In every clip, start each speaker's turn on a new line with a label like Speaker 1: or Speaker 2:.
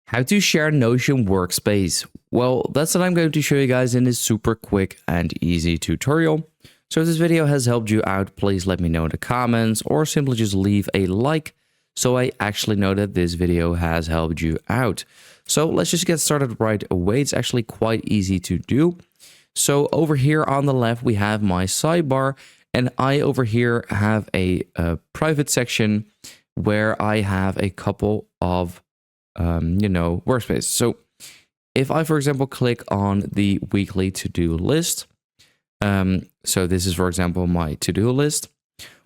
Speaker 1: How to share Notion Workspace. Well, that's what I'm going to show you guys in this super quick and easy tutorial. So if this video has helped you out, please let me know in the comments or simply just leave a like so I actually know that this video has helped you out. So let's just get started right away. It's actually quite easy to do. So over here on the left, we have my sidebar, and I over here have a private section where I have a couple of workspace. So if I, for example, click on the weekly to-do list, so this is, for example, my to-do list.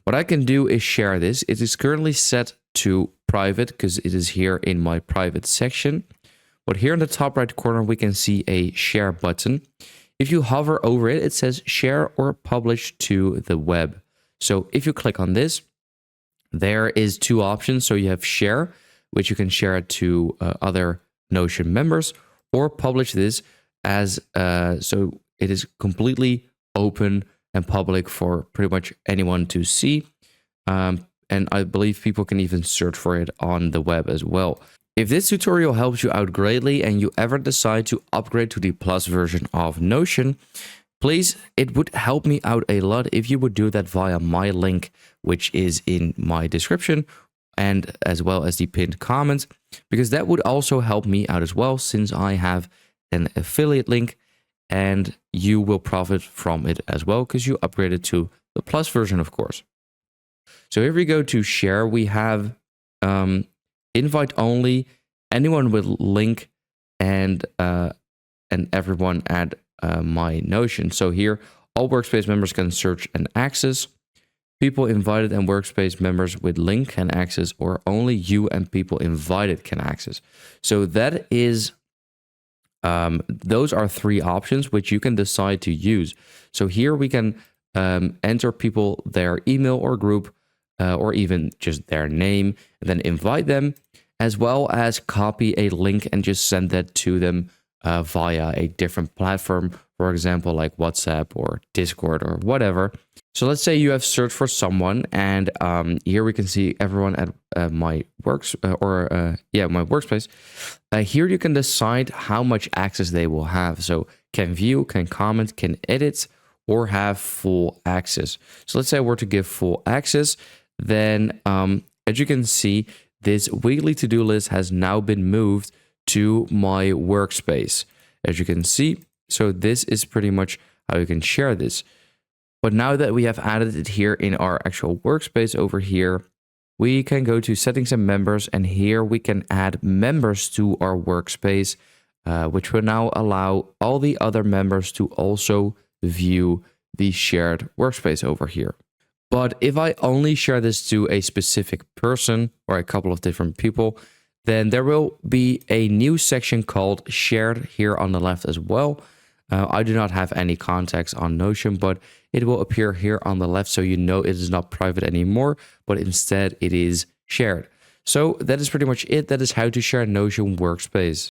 Speaker 1: What I can do is share this. It is currently set to private because it is here in my private section. But here in the top right corner, we can see a share button. If you hover over it, it says share or publish to the web. So if you click on this, there is two options. So you have share, which you can share it to other Notion members, or publish this as so it is completely open and public for pretty much anyone to see. And I believe people can even search for it on the web as well. If this tutorial helps you out greatly and you ever decide to upgrade to the Plus version of Notion, please, it would help me out a lot if you would do that via my link, which is in my description, and as well as the pinned comment, because that would also help me out as well, since I have an affiliate link and you will profit from it as well because you upgraded to the Plus version, of course. So here we go to share. We have invite only, anyone with link, and everyone at my Notion. So here, all workspace members can search and access. People invited and workspace members with link can access, or only you and people invited can access. So that is, those are three options which you can decide to use. So here we can enter people, their email or group, or even just their name, and then invite them, as well as copy a link and just send that to them via a different platform, for example, like WhatsApp or Discord or whatever. So let's say you have searched for someone, and here we can see everyone at my my workspace. Here you can decide how much access they will have. So can view, can comment, can edit, or have full access. So let's say I were to give full access, then as you can see, this weekly to-do list has now been moved to my workspace, as you can see. So this is pretty much how you can share this. But now that we have added it here in our actual workspace over here, we can go to settings and members, and here we can add members to our workspace, which will now allow all the other members to also view the shared workspace over here. But if I only share this to a specific person or a couple of different people, then there will be a new section called shared here on the left as well. I do not have any contacts on Notion, but it will appear here on the left, so you know it is not private anymore, but instead it is shared. So that is pretty much it. That is how to share Notion Workspace.